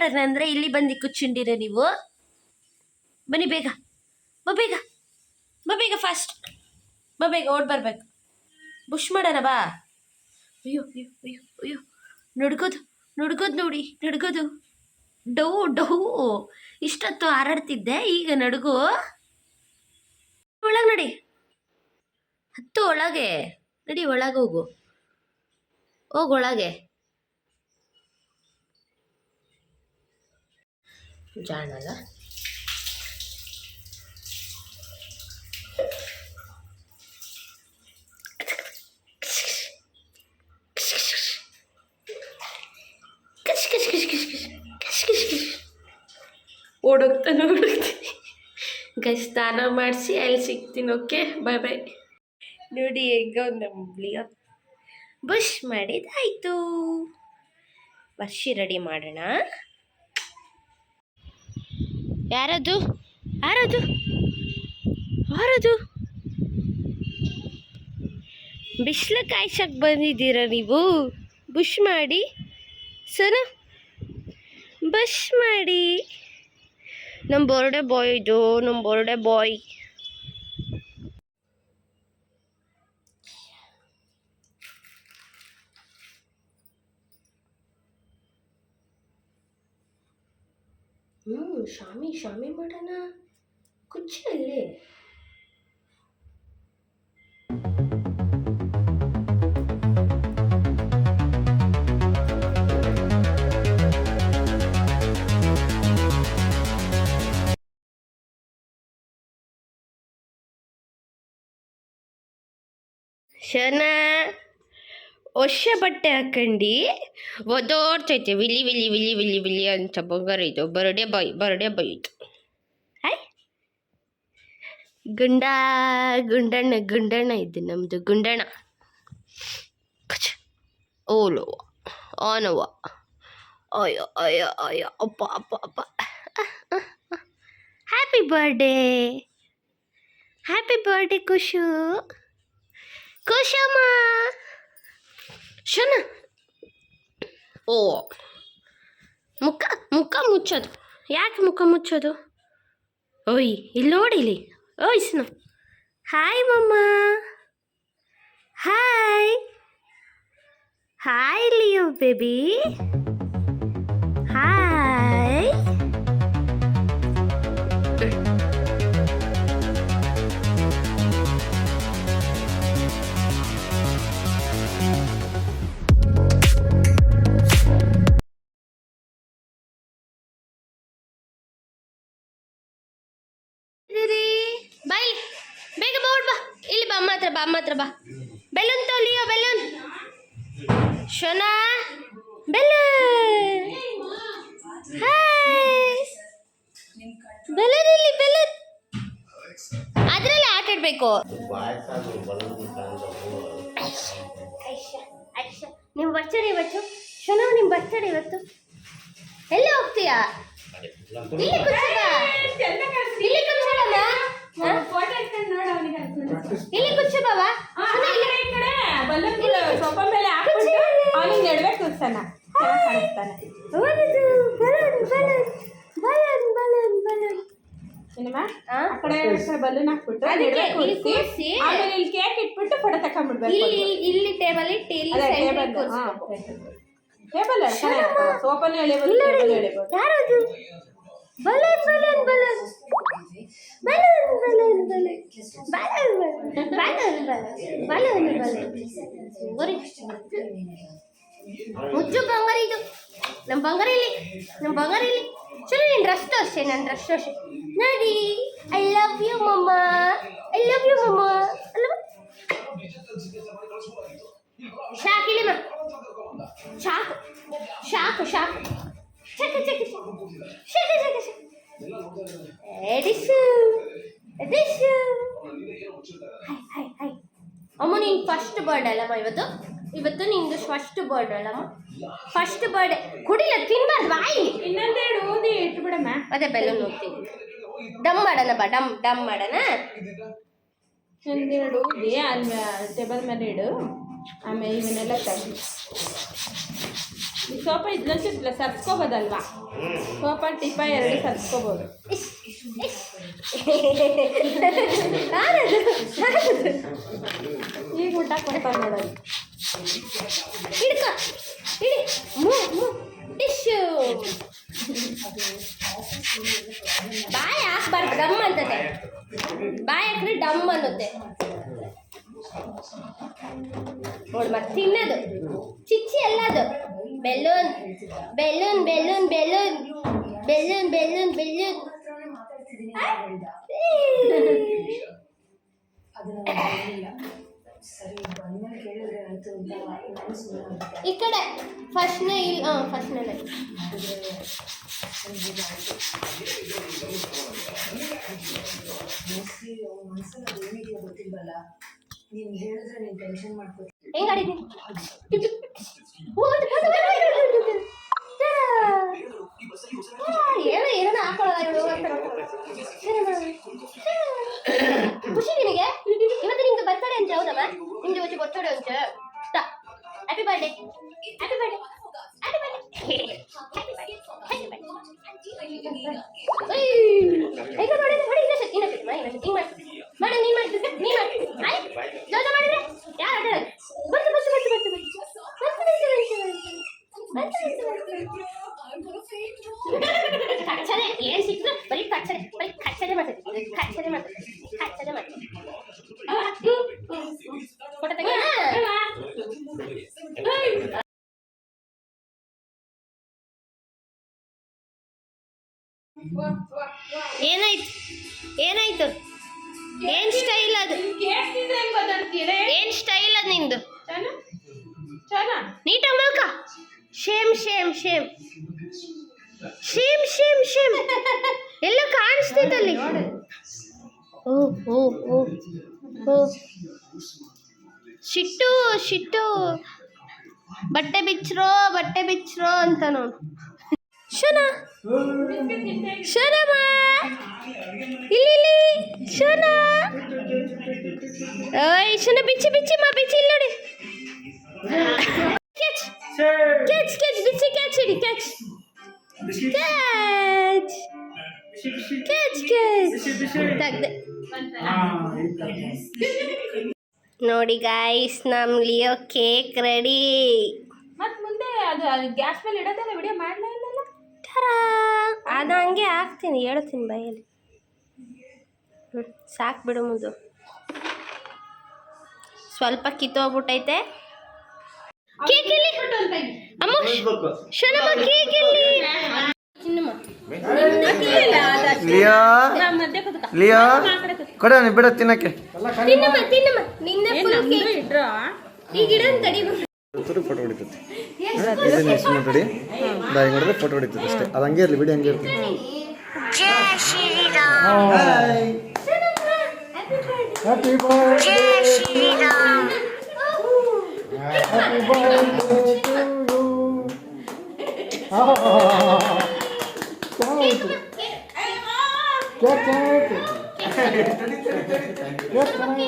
ಮಾಡೋಣ ಅಂದರೆ ಇಲ್ಲಿ ಬಂದು ಕೂತ್ಕೊಂಡಿರ ನೀವು. ಬನ್ನಿ ಬೇಗ, ಬೇಗ ಬೇಗ, ಫಾಸ್ಟ್ ಬೇಗ, ಓಡ್ ಬರ್ಬೇಕು. ಬುಷ್ ಮಾಡೋಣ ಬಾ. ಅಯ್ಯೋ ಅಯ್ಯೋ ಅಯ್ಯೋ ಅಯ್ಯೋ, ನಡ್ಗೋದು ನೋಡಿ, ನಡ್ಗೋದು. ಡೌ ಡೌ ಇಷ್ಟೊತ್ತು ಹಾರಾಡ್ತಿದ್ದೆ, ಈಗ ನಡುಗು. ಒಳಗೆ ನಡಿ, ಹತ್ತು ಒಳಗೆ ನಡಿ, ಒಳಗೆ ಹೋಗು, ಒಳಗೆ. ಜಾಣಲ್ಲ. ಓಡೋಗ್ತಾನೆ ಗೈ, ಸ್ನಾನ ಮಾಡಿಸಿ ಅಲ್ಲಿ ಸಿಗ್ತೀನಿ. ಓಕೆ, ಬಾಯ್ ಬಾಯ್. ನೋಡಿ ಹೆಂಗ ನಂಬ್ಲಿಯ ಬುಷ್ ಮಾಡಿದಾಯ್ತು. ವರ್ಷಿ ರೆಡಿ ಮಾಡೋಣ. ಯಾರದು ಯಾರದು ಯಾರದು? ಬಿಸಿಲು ಕಾಯ್ಸಕ್ಕೆ ಬಂದಿದ್ದೀರಾ ನೀವು? ಬುಷ್ ಮಾಡಿ ಸರ, ಬುಷ್ ಮಾಡಿ. ನಮ್ಮ ಬರ್ಡೇ ಬಾಯ್ ಇದು, ನಮ್ಮ ಬರ್ಡೇ ಬಾಯ್. ಶಾಮಿ ಮಾಡೋಣ. ಕುಚ್ಚಲ್ಲಿ ಶನ ಹೊಸ ಬಟ್ಟೆ ಹಾಕಂಡು ಒದೋಡ್ತೈತೆ. ವಿಲಿ ವಿಲಿ ವಿಲಿ ವಿಲಿ ವಿಲಿ ಅಂತ ಬಂಗಾರ ಇದು. ಬರ್ಡೇ ಬಾಯ್ ಇದು. ಹಾಯ್ ಗುಂಡಣ್ಣ ಇದು ನಮ್ಮದು ಗುಂಡಣ್ಣ. ಓಲೋ ಆನವ. ಅಯ್ಯೋ ಅಯ್ಯೋ ಅಯ್ಯೋ, ಅಪ್ಪ ಅಪ್ಪ ಅಪ್ಪ. Happy birthday ಕುಶಮ್ಮ. ಶನ, ಓ ಮುಖ ಮುಚ್ಚೋದು. ಯಾಕೆ ಮುಖ ಮುಚ್ಚೋದು? ಓಯ್ ಇಲ್ಲಿ ನೋಡಿಲಿ. ಓಯ್ ಸ್ನ, hi mamma. Hi Leo baby. Hi. ಬಾಯ್ ಬೇಗ ಬೋರ್ಡ್ ಬಾ. ಇಲ್ಲಿ ಬಾ, ಅಮ್ಮ ಹತ್ರ ಬಾ. ಬೆಲೂನ್ ತೋಲಿಯೋ, balloon. Shona balloon. Hi. Balloon ಇಲ್ಲಿ, ಬೆಲೂನ್ ಅದರಲ್ಲಿ ಆಟ ಆಡ್ಬೇಕು. ನಿಮ್ಮ ಬರ್ತ್ಡೇ ಇವತ್ತು ಶೋನಾ, ನಿಮ್ಮ ಬರ್ತ್ಡೇ ಇವತ್ತು. ಎಲ್ಲಿ ಹೋಗ್ತೀಯಾ? ಇಲ್ಲಿ ಕೂತ್ಕೊಳ್ಳ. ಇಲ್ಲಿ ಕೂತ್ಕೊಳ್ಳಮ್ಮ. ಇಲ್ಲಿ ಕೂತ್ಕೊ ಬಾವಾ. ಸೋಫಾ ಮೇಲೆ ಹಾಕ್ಬಿಟ್ಟು ಅವನಿಗೆ ನಡುವೆ ಕೂರ್ಸೋಣ. ಬಲೂನ್ ಹಾಕ್ಬಿಟ್ಟು ಆಮೇಲೆ ಇಲ್ಲಿ ಕೇಕ್ ಇಟ್ಬಿಟ್ಟು ಫೋಟೋ ತಕೊಂಡ್ಬಿಡ್ಬೇಕು. ಇಲ್ಲಿ ಟೇಬಲ್ ಇಟ್ಟು ಟೇಬಲ್ ಸೋಫಾನು ಎಳೆಬೋದು, ಟೇಬಲ್ ಎಳೆಬೋದು. ಯಾರದು? Balloon balloon balloon balloon balloon balloon balloon balloon. ಮುಚ್ಚು ಬಂಗಾರ ಇದು. ನಮ್ಮ ಬಂಗಾರ ಇಲ್ಲಿ. ಚಲೋ, ನೀನು ಡ್ರೆಸ್ ತೋರಿಸಿ. ನನ್ನ ಡ್ರೆಸ್ ತೋರಿಸಿ ನೋಡಿ. ಐ ಲವ್ ಯು ಮಮ್ಮ. ಅಲ್ಲವ ಶಾಕಿಲಿಮ್ಮ. ಶಾಕು ಅಮ್ಮ, ನೀನು ಫಸ್ಟ್ ಬರ್ಡೇ ಅಲ್ಲಮ್ಮ ಇವತ್ತು ನಿಂದು ಫಸ್ಟ್ ಬರ್ಡೇ ಅಲ್ಲಮ್ಮ. ಫಸ್ಟ್ ಬರ್ಡೇ ಕುಡಿಲ, ತಿನ್ಬಾರ್ದು ಬಾಯಿ. ಇನ್ನೊಂದೆರಡು ಓದಿ ಇಟ್ಬಿಡಮ್ಮ. ಅದೇ ಬೆಲೂನ್ ಹೋಗ್ತೀನಿ. ಡಮ್ ಮಾಡೋಣ ಬಾ, ಡಮ್ ಮಾಡೋಣ. ಇನ್ನೊಂದೆರಡು ಓದಿ ಅಲ್ಲಿ ಟೇಬಲ್ ಮೇಲೆ ಇಡು. ಆಮೇಲೆ ಇವನ್ನೆಲ್ಲ ತಗಿ. ಈ ಸೋಪ ಇದ್ಲಂತಿಲ್ಲ ಸರ್ಸ್ಕೋಬೋದಲ್ವಾ? ಸೋಪ ಟಿಪ ಎರಡು ಸರ್ಸ್ಕೋಬೋದು. ಈಗ ಊಟ ಕೊಡ್ತಾರೆ ನೋಡೋದು. ಹಿಡ್ಕೊ ಹಿಡಿ ಟಿಶ್ಯೂ. ಬಾಯಿ ಹಾಕ್ಬಾರ್ದು, ಡಮ್ ಅಂತದೆ. ಬಾಯಿ ಹಾಕ್ರೆ ಡಮ್ ಅನ್ನುತ್ತೆ. ನೋಡಿ ಮತ್ತೆ ತಿನ್ನೋದು ಚಿಚ್ಚಿ ಎಲ್ಲದು. Balloon balloon balloon balloon balloon balloon balloon. ಈ ಕಡೆ ಫಸ್ಟ್ನೇ ಇಲ್ಲ, ಫಸ್ಟ್ನೇ ಗೊತ್ತಿಲ್ವಲ್ಲ, ನೀನು ಹೇಳಿದ್ರೆ ನೀನು ಟೆನ್ಷನ್ ಮಾಡ್ಕೊತೀನಿ. ಹೆಂಗ್ ಆಡಿದ್ದೀನಿ? ಏನೋ ಹಾಕೊಳ್ಳೋದು. ಖುಷಿ ನಿನಗೆ? ಇವತ್ತು ನಿಮ್ಗೆ ಬರ್ತಡೇ ಅಂತ ಹೌದಮ್ಮ? ನಿಮ್ಗೆ ಇವತ್ತು ಬರ್ತಡೇ ಅಂತ. Happy birthday, happy birthday, happy birthday. ಈಗ ನೋಡಿ ನೋಡಿ, ಇನ್ನೊಂದು ಹಿಂಗ್ ಮಾಡಿ ನೀನ್ ಮಾಡಿ ನೀನ್ ಮಾಡಿ ಜೋಜ ಮಾಡಿದ್ರೆ ಯಾರು ಆಟ ಬಂತು ಬಂತು ಬಂತು ಬಂತು ಕಚ್ಚನೆ. ಏನ್ ಸಿಕ್ತು? ಬರೀ ಕಚ್ಚನೆ, ಬರೀ ಕಚ್ಚನೆ ಮಾಡ್ತೈತಿ, ಕಚ್ಚನೆ ಮಾಡ್ತೈತಿ, ಕಚ್ಚನೆ ಮಾಡ್ತೈತಿ. ಫೋಟೋ ತೆಗಿ. ಏನಾಯ್ತು ಏನಾಯ್ತು? ಏನ್ ಸ್ಟೈಲ್ ಅದು? ಏನ್ ಸ್ಟೈಲ್ ಅದು ನಿಂದು? ನೀಟಾಗಿ ಮಲ್ಕ. Shame shame shame shame shame shame. ಎಲ್ಲ ಕಾಣಿಸ್ತಿದ್ದಲ್ಲಿ. ಓ ಓ ಓ ಓ ಶಿಟ್ಟು ಶಿಟ್ಟು. ಬಟ್ಟೆ ಬಿಚ್ಚ್ರೋ ಅಂತ ನೋಡು. ಶೋನಾ ಶೋನಮ್ಮ ಇಲ್ಲಿ ಶೋನಾ. ಓಯ್ ಶೋನಾ ಬಿಚ್ಚಿ ಇಲ್ಲಿ ನೋಡಿ. ಕ್ಯಾಚ್ ಕ್ಯಾಚ್ ಕ್ಯಾಚ್ ಬಿಚ್ಚಿ ಕ್ಯಾಚ್ ಹಿಡಿ. ಕ್ಯಾಚ್ ಕ್ಯಾಚ್ ಕ್ಯಾಚ್ ಕ್ಯಾಚ್ ತೆಗ್ದೆ. ನೋಡಿ ಗಾಯ್ಸ್, ನಮ್ ಲಿಯೋ ಕೇಕ್ ರೆಡಿ. ಮತ್ ಮುಂದೆ ಅದು ಗ್ಯಾಸ್ ಮೇಲೆ ಇಡೋದೆಲ್ಲ ವಿಡಿಯೋ ಮಾಡಲೇ ಇಲ್ಲಲ್ಲ. ಅದು ಹಂಗೆ ಹಾಕ್ತೀನಿ, ಹೇಳ್ತೀನಿ ಬೈಯಲ್ಲಿ. ಸಾಕು ಬಿಡು ಮುದ್ದು. ಸ್ವಲ್ಪ ಕಿತ್ತೋಗ್ಬಿಟ್ಟೈತೆ. ಕೇಕ್ ಇಲ್ಲಿ ಅಮ್ಮ. ಶನಮ್ಮ ಕೇಕ್ ಇಲ್ಲಿ. ಲಿಯೋ ಕೊಡ ಬಿಡ ತಿನ್ನಕ್ಕೆ. ತಿನ್ನಮ್ಮ ನಿನ್ನ ಫುಲ್ ಕೇಕ್ ಇಡ್ರೋ. ಈ ಗಿಡ ತಡಿ. ಫೋಟೋ ಹೊಡಿತೈತಿ ನೋಡಿ. ಹಿಂಗೆ ಹೊಡೆದ್ರೆ ಫೋಟೋ ಹೊಡಿತೈತೆ ಅಷ್ಟೇ. ಅದು ಹಂಗೆ ಇರಲಿ, ಬಿಡಿ ಹಂಗೆ ಇರ್ತೀನಿ. Happy birthday happy birthday to you. ಚೆನ್ನಾಗಿತ್ತು ಕೇಕ್, ಚೆನ್ನಾಗಿತ್ತು ಕೇಕ್, ಚೆನ್ನಾಗಿತ್ತು.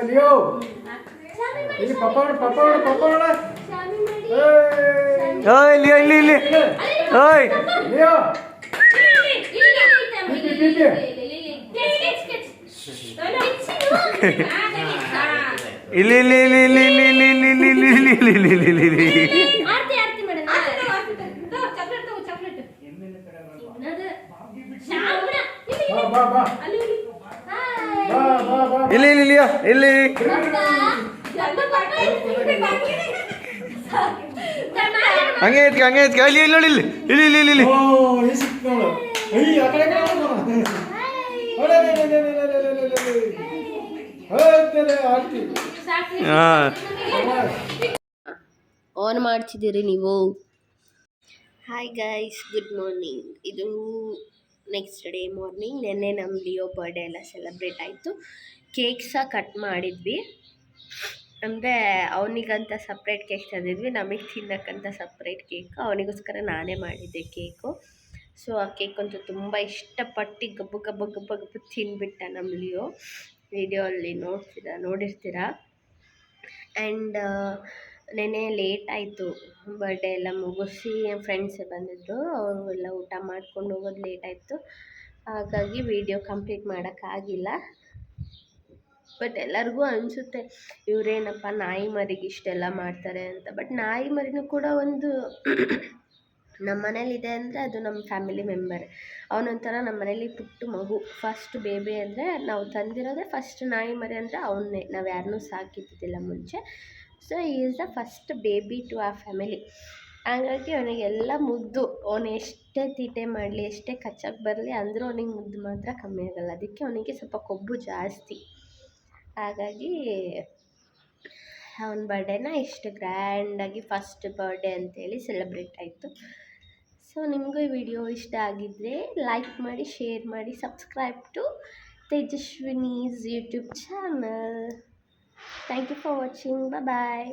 ಲಿಯೋ ಇಲ್ಲಿ ಪಪ್ಪ ಓಯ್ ಲಿಯೋ ಇಲ್ಲಿ ಓಯ್ ಲಿಯೋ ಇಲ್ಲಿ ಹಂಗೆ ಎತ್ಕ ಇಲ್ಲಿ ನೋಡಿ ಇಲ್ಲಿ ಆನ್ ಮಾಡ್ತಿದ್ದೀರಿ ನೀವು. Hi guys, good morning. ಇದು ನೆಕ್ಸ್ಟ್ ಡೇ ಮಾರ್ನಿಂಗ್. ನೆನ್ನೆ ನಮ್ಮ ಲಿಯೋ ಬರ್ಡೇ ಎಲ್ಲ ಸೆಲೆಬ್ರೇಟ್ ಆಯಿತು. ಕೇಕ್ ಸಹ ಕಟ್ ಮಾಡಿದ್ವಿ. ಅಂದರೆ ಅವನಿಗಂತ ಸಪ್ರೇಟ್ ಕೇಕ್ ತಂದಿದ್ವಿ, ನಮಗೆ ತಿನ್ನಕ್ಕಂತ ಸಪ್ರೇಟ್ ಕೇಕು. ಅವನಿಗೋಸ್ಕರ ನಾನೇ ಮಾಡಿದ್ದೆ ಕೇಕು. ಸೊ ಆ ಕೇಕ್ ಅಂತೂ ತುಂಬ ಇಷ್ಟಪಟ್ಟು ಗಬ್ಬು ಗಬ್ಬು ಗಬ್ಬು ಗಬ್ಬು ತಿಂದ್ಬಿಟ್ಟ ನಮ್ಮ ಲಿಯೋ. ವಿಡಿಯೋ ಅಲ್ಲಿ ನೋಡಿರ್ತೀರ. ಆ್ಯಂಡ್ ನೆನೆ ಲೇಟ್ ಆಯಿತು, ಬರ್ಡೇ ಎಲ್ಲ ಮುಗಿಸಿ ಫ್ರೆಂಡ್ಸ್ ಬಂದಿದ್ದರು, ಅವರು ಎಲ್ಲ ಊಟ ಮಾಡ್ಕೊಂಡು ಹೋಗೋದು ಲೇಟ್ ಆಯಿತು. ಹಾಗಾಗಿ ವಿಡಿಯೋ ಕಂಪ್ಲೀಟ್ ಮಾಡೋಕ್ಕಾಗಿಲ್ಲ. ಬಟ್ ಎಲ್ಲರಿಗೂ ಅನಿಸುತ್ತೆ ಇವರೇನಪ್ಪ ನಾಯಿ ಮರಿಗೆ ಇಷ್ಟೆಲ್ಲ ಮಾಡ್ತಾರೆ ಅಂತ. ಬಟ್ ನಾಯಿ ಮರಿನೂ ಕೂಡ ಒಂದು ನಮ್ಮ ಮನೇಲಿದೆ ಅಂದರೆ ಅದು ನಮ್ಮ ಫ್ಯಾಮಿಲಿ ಮೆಂಬರ್. ಅವನೊಂಥರ ನಮ್ಮ ಮನೇಲಿ ಪುಟ್ಟ ಮಗು, ಫಸ್ಟ್ ಬೇಬಿ ಅಂದರೆ ನಾವು ತಂದಿರೋದೇ ಫಸ್ಟ್ ನಾಯಿ ಮರಿ ಅಂದರೆ ಅವನ್ನೇ. ನಾವು ಯಾರನ್ನೂ ಸಾಕಿದ್ದಿಲ್ಲ ಮುಂಚೆ. ಸೊ ಈ is the first baby to ಆ ಫ್ಯಾಮಿಲಿ. ಹಾಗಾಗಿ ಅವನಿಗೆಲ್ಲ ಮುದ್ದು. ಅವನು ಎಷ್ಟೇ ತೀಟೆ ಮಾಡಲಿ, ಎಷ್ಟೇ ಕಚ್ಚಕ್ಕೆ ಬರಲಿ ಅಂದರೂ ಅವನಿಗೆ ಮುದ್ದು ಮಾತ್ರ ಕಮ್ಮಿ ಆಗೋಲ್ಲ. ಅದಕ್ಕೆ ಅವನಿಗೆ ಸ್ವಲ್ಪ ಕೊಬ್ಬು ಜಾಸ್ತಿ. ಹಾಗಾಗಿ ಅವನ ಬರ್ಡೇನ ಇಷ್ಟು ಗ್ರ್ಯಾಂಡಾಗಿ ಫಸ್ಟ್ ಬರ್ಡೇ ಅಂತೇಳಿ ಸೆಲೆಬ್ರೇಟ್ ಆಯಿತು. ಸೊ ನಿಮಗೂ ಈ ವಿಡಿಯೋ ಇಷ್ಟ ಆಗಿದ್ದರೆ ಲೈಕ್ ಮಾಡಿ, ಶೇರ್ ಮಾಡಿ, ಸಬ್ಸ್ಕ್ರೈಬ್ ಟು ತೇಜಸ್ವಿನೀಸ್ YouTube channel. Thank you for watching. Bye.